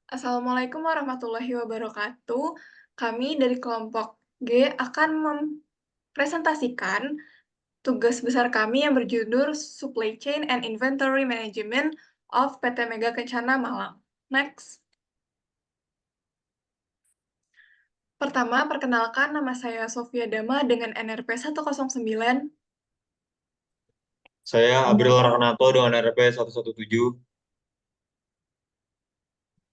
Assalamualaikum warahmatullahi wabarakatuh. Kami dari kelompok G akan mempresentasikan tugas besar kami yang berjudul Supply Chain and Inventory Management of PT Mega Kencana Malang. Next. Pertama, perkenalkan nama saya Sofia Dama dengan NRP 109. Saya Abril Raknato dengan RP 117.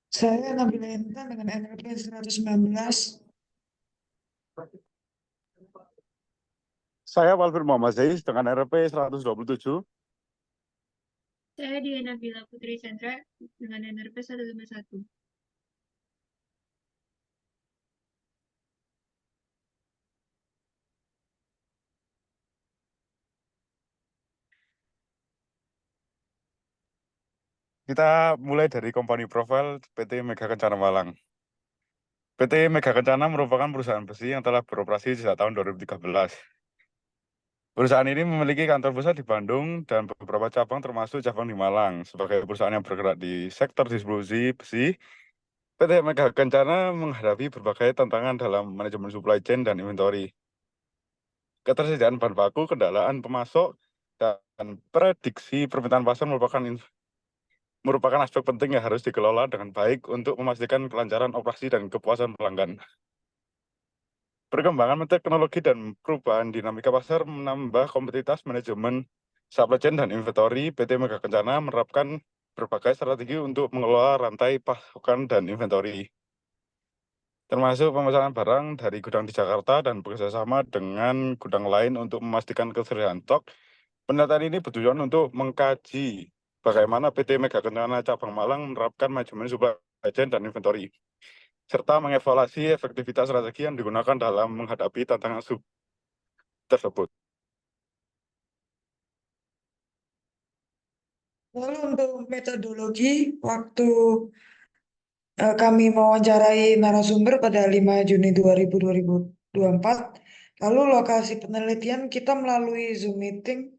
Saya Nabila Intan dengan NRP 119. Saya Walfir Muhammad Zais dengan RP 127. Saya Diana Bila Putri Chandra dengan NRP 151. Kita mulai dari company profile PT Mega Kencana Malang. PT Mega Kencana merupakan perusahaan besi yang telah beroperasi sejak tahun 2013. Perusahaan ini memiliki kantor pusat di Bandung dan beberapa cabang termasuk cabang di Malang. Sebagai perusahaan yang bergerak di sektor distribusi besi, PT Mega Kencana menghadapi berbagai tantangan dalam manajemen supply chain dan inventory. Ketersediaan bahan baku, kendaraan pemasok, dan prediksi permintaan pasar merupakan aspek penting yang harus dikelola dengan baik untuk memastikan kelancaran operasi dan kepuasan pelanggan. Perkembangan teknologi dan perubahan dinamika pasar menambah kompetitif manajemen supply chain dan inventory. PT Mega Kencana menerapkan berbagai strategi untuk mengelola rantai pasokan dan inventory, termasuk pemesanan barang dari gudang di Jakarta dan bekerjasama dengan gudang lain untuk memastikan ketersediaan stok. Pendataan ini bertujuan untuk mengkaji bagaimana PT Mega Kencana Cabang Malang menerapkan manajemen supply chain dan inventory, serta mengevaluasi efektivitas strategi yang digunakan dalam menghadapi tantangan tersebut. Lalu untuk metodologi, waktu kami mewawancarai narasumber pada 5 Juni 2024, lalu lokasi penelitian kita melalui Zoom meeting,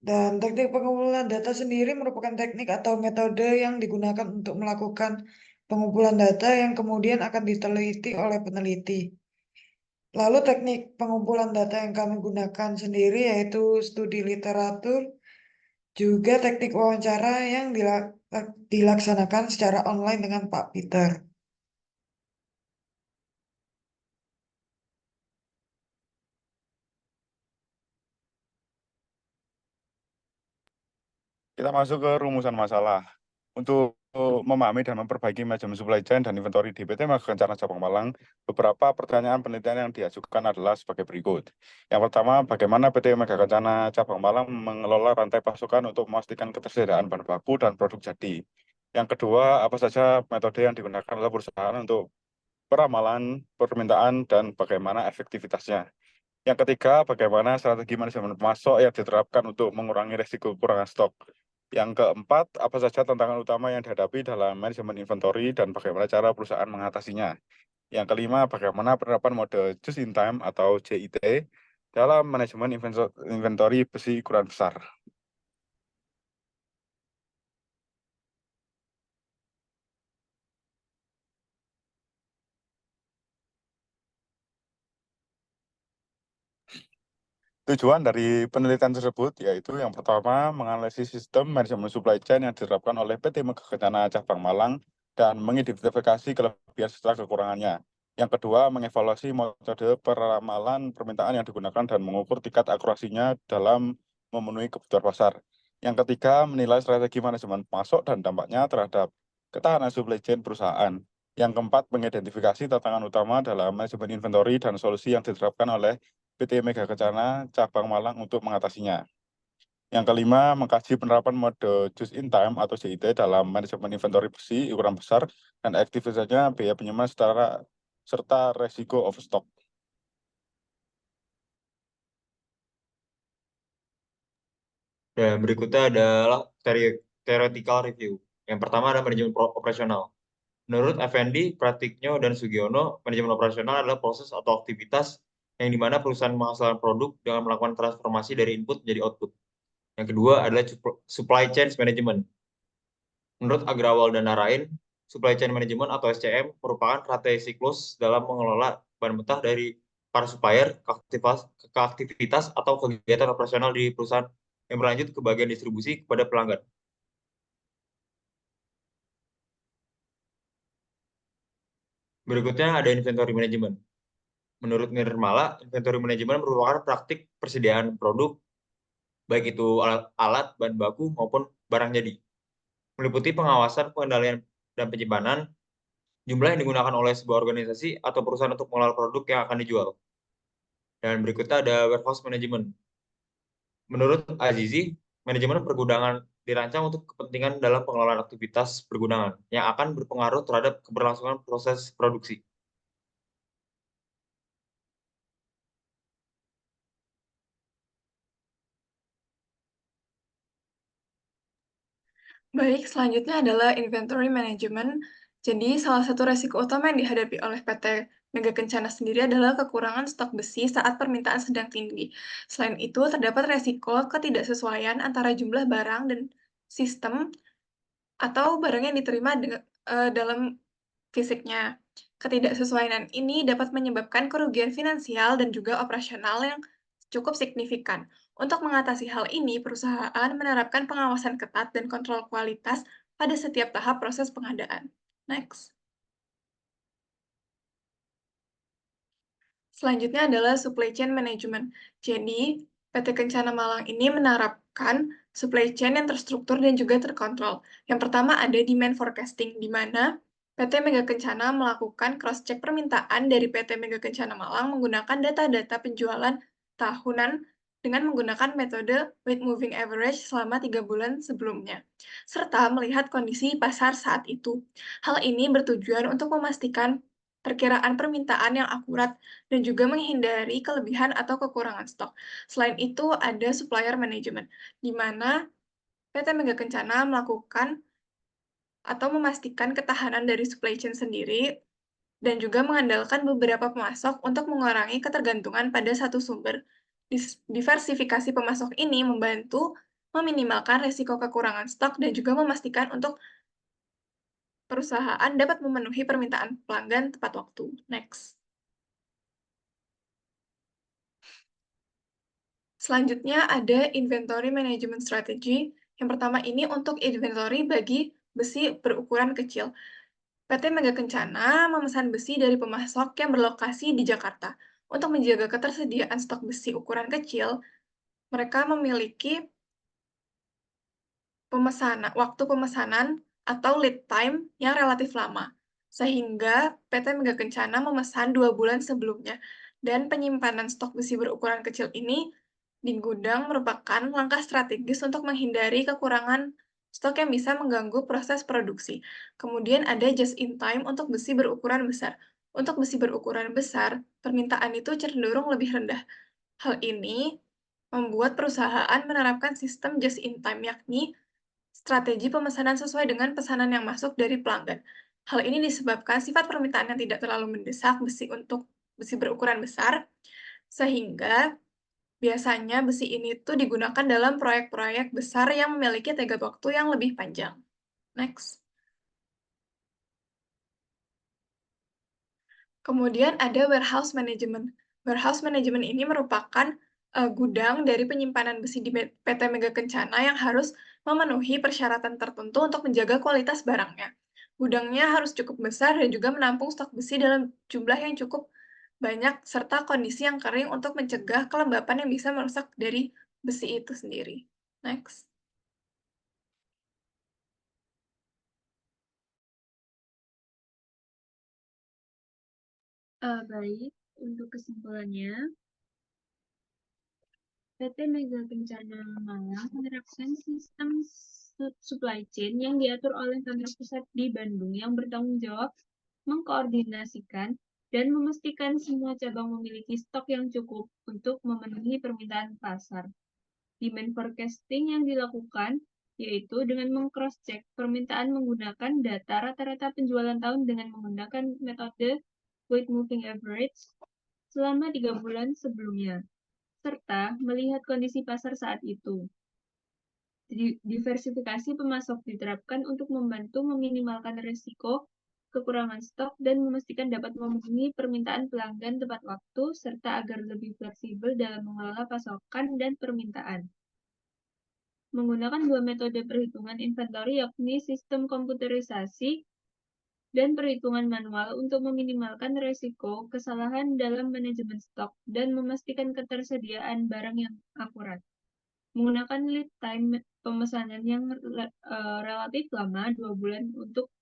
dan teknik pengumpulan data sendiri merupakan teknik atau metode yang digunakan untuk melakukan pengumpulan data yang kemudian akan diteliti oleh peneliti. Lalu teknik pengumpulan data yang kami gunakan sendiri yaitu studi literatur, juga teknik wawancara yang dilaksanakan secara online dengan Pak Peter. Kita masuk ke rumusan masalah. Untuk memahami dan memperbaiki manajemen supply chain dan inventory di PT Mega Kencana Cabang Malang, beberapa pertanyaan penelitian yang diajukan adalah sebagai berikut. Yang pertama, bagaimana PT Mega Kencana Cabang Malang mengelola rantai pasokan untuk memastikan ketersediaan bahan baku dan produk jadi. Yang kedua, apa saja metode yang digunakan oleh perusahaan untuk peramalan permintaan dan bagaimana efektivitasnya. Yang ketiga, bagaimana strategi manajemen pemasok yang diterapkan untuk mengurangi risiko kekurangan stok. Yang keempat, apa saja tantangan utama yang dihadapi dalam manajemen inventory dan bagaimana cara perusahaan mengatasinya. Yang kelima, bagaimana penerapan mode just in time atau JIT dalam manajemen inventory besi ukuran besar. Tujuan dari penelitian tersebut yaitu yang pertama, menganalisis sistem manajemen supply chain yang diterapkan oleh PT Mega Kencana Cabang Malang dan mengidentifikasi kelebihan serta kekurangannya. Yang kedua, mengevaluasi metode peramalan permintaan yang digunakan dan mengukur tingkat akurasinya dalam memenuhi kebutuhan pasar. Yang ketiga, menilai strategi manajemen masuk dan dampaknya terhadap ketahanan supply chain perusahaan. Yang keempat, mengidentifikasi tantangan utama dalam manajemen inventory dan solusi yang diterapkan oleh PT Mega Kencana Cabang Malang untuk mengatasinya. Yang kelima, mengkaji penerapan mode just in time atau JIT dalam manajemen inventory besi ukuran besar dan efektivitasnya biaya penyimpanan serta resiko overstock. Dan berikutnya adalah theoretical review. Yang pertama adalah manajemen operasional. Menurut Effendi, Pratikno, dan Sugiono, manajemen operasional adalah proses atau aktivitas yang dimana perusahaan menghasilkan produk dengan melakukan transformasi dari input menjadi output. Yang kedua adalah supply chain management. Menurut Agrawal dan Narain, supply chain management atau SCM merupakan rantai siklus dalam mengelola bahan mentah dari para supplier ke aktivitas atau kegiatan operasional di perusahaan yang berlanjut ke bagian distribusi kepada pelanggan. Berikutnya ada inventory management. Menurut Nirmala, inventory management merupakan praktik persediaan produk, baik itu alat, bahan baku, maupun barang jadi. Meliputi pengawasan, pengendalian, dan penyimpanan jumlah yang digunakan oleh sebuah organisasi atau perusahaan untuk mengelola produk yang akan dijual. Dan berikutnya ada warehouse management. Menurut Azizi, manajemen pergudangan dirancang untuk kepentingan dalam pengelolaan aktivitas pergudangan yang akan berpengaruh terhadap keberlangsungan proses produksi. Baik, selanjutnya adalah inventory management. Jadi, salah satu resiko utama yang dihadapi oleh PT Mega Kencana sendiri adalah kekurangan stok besi saat permintaan sedang tinggi. Selain itu, terdapat resiko ketidaksesuaian antara jumlah barang dan sistem atau barang yang diterima dalam fisiknya. Ketidaksesuaian ini dapat menyebabkan kerugian finansial dan juga operasional yang cukup signifikan. Untuk mengatasi hal ini, perusahaan menerapkan pengawasan ketat dan kontrol kualitas pada setiap tahap proses pengadaan. Next. Selanjutnya adalah supply chain management. Jadi, PT Kencana Malang ini menerapkan supply chain yang terstruktur dan juga terkontrol. Yang pertama ada demand forecasting, di mana PT Mega Kencana melakukan cross-check permintaan dari PT Mega Kencana Malang menggunakan data-data penjualan tahunan dengan menggunakan metode weight moving average selama 3 bulan sebelumnya, serta melihat kondisi pasar saat itu. Hal ini bertujuan untuk memastikan perkiraan permintaan yang akurat dan juga menghindari kelebihan atau kekurangan stok. Selain itu, ada supplier management, di mana PT Mega Kencana melakukan atau memastikan ketahanan dari supply chain sendiri dan juga mengandalkan beberapa pemasok untuk mengurangi ketergantungan pada satu sumber. Diversifikasi pemasok ini membantu meminimalkan risiko kekurangan stok dan juga memastikan untuk perusahaan dapat memenuhi permintaan pelanggan tepat waktu. Next. Selanjutnya ada inventory management strategy. Yang pertama ini untuk inventory bagi besi berukuran kecil. PT Mega Kencana memesan besi dari pemasok yang berlokasi di Jakarta. Untuk menjaga ketersediaan stok besi ukuran kecil, mereka memiliki waktu pemesanan atau lead time yang relatif lama, sehingga PT Mega Kencana memesan 2 bulan sebelumnya, dan penyimpanan stok besi berukuran kecil ini di gudang merupakan langkah strategis untuk menghindari kekurangan stok yang bisa mengganggu proses produksi. Kemudian ada just in time untuk besi berukuran besar. Untuk besi berukuran besar, permintaan itu cenderung lebih rendah. Hal ini membuat perusahaan menerapkan sistem just in time, yakni strategi pemesanan sesuai dengan pesanan yang masuk dari pelanggan. Hal ini disebabkan sifat permintaan yang tidak terlalu mendesak besi berukuran besar, sehingga biasanya besi ini tuh digunakan dalam proyek-proyek besar yang memiliki tenggat waktu yang lebih panjang. Next. Kemudian ada warehouse management. Warehouse management ini merupakan gudang dari penyimpanan besi di PT Mega Kencana yang harus memenuhi persyaratan tertentu untuk menjaga kualitas barangnya. Gudangnya harus cukup besar dan juga menampung stok besi dalam jumlah yang cukup banyak serta kondisi yang kering untuk mencegah kelembapan yang bisa merusak dari besi itu sendiri. Next. Baik, untuk kesimpulannya, PT Mega Kencana Malang menerapkan sistem supply chain yang diatur oleh kantor pusat di Bandung yang bertanggung jawab mengkoordinasikan dan memastikan semua cabang memiliki stok yang cukup untuk memenuhi permintaan pasar. Demand forecasting yang dilakukan yaitu dengan meng-cross-check permintaan menggunakan data rata-rata penjualan tahun dengan menggunakan metode weight moving average selama 3 bulan sebelumnya, serta melihat kondisi pasar saat itu. Diversifikasi pemasok diterapkan untuk membantu meminimalkan risiko kekurangan stok dan memastikan dapat memenuhi permintaan pelanggan tepat waktu, serta agar lebih fleksibel dalam mengelola pasokan dan permintaan. Menggunakan dua metode perhitungan inventory, yakni sistem komputerisasi dan perhitungan manual untuk meminimalkan risiko kesalahan dalam manajemen stok dan memastikan ketersediaan barang yang akurat. Menggunakan lead time pemesanan yang relatif lama, 2 bulan untuk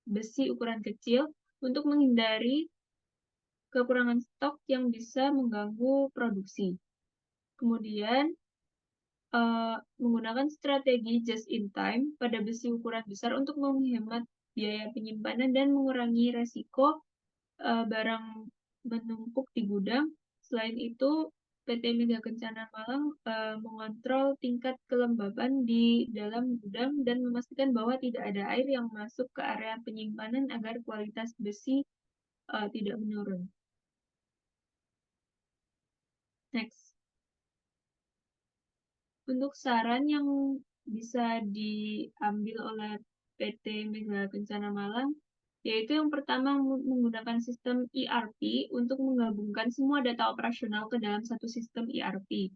besi ukuran kecil, untuk menghindari kekurangan stok yang bisa mengganggu produksi. Kemudian, menggunakan strategi just in time pada besi ukuran besar untuk menghemat biaya penyimpanan dan mengurangi resiko barang menumpuk di gudang. Selain itu, PT Mega Kencana Malang mengontrol tingkat kelembaban di dalam gudang dan memastikan bahwa tidak ada air yang masuk ke area penyimpanan agar kualitas besi tidak menurun. Next. Untuk saran yang bisa diambil oleh PT Mega Kencana Malang, yaitu yang pertama menggunakan sistem ERP untuk menggabungkan semua data operasional ke dalam satu sistem ERP.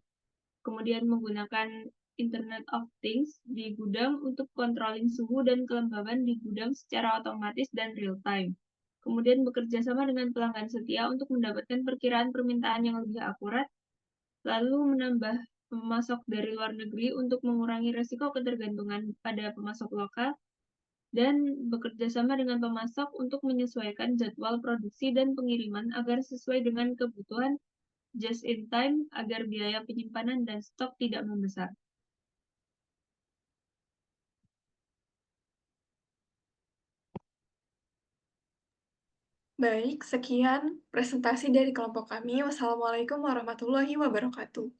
Kemudian menggunakan Internet of Things di gudang untuk controlling suhu dan kelembaban di gudang secara otomatis dan real time. Kemudian bekerja sama dengan pelanggan setia untuk mendapatkan perkiraan permintaan yang lebih akurat, lalu menambah pemasok dari luar negeri untuk mengurangi risiko ketergantungan pada pemasok lokal, dan bekerja sama dengan pemasok untuk menyesuaikan jadwal produksi dan pengiriman agar sesuai dengan kebutuhan just in time agar biaya penyimpanan dan stok tidak membesar. Baik, sekian presentasi dari kelompok kami. Wassalamualaikum warahmatullahi wabarakatuh.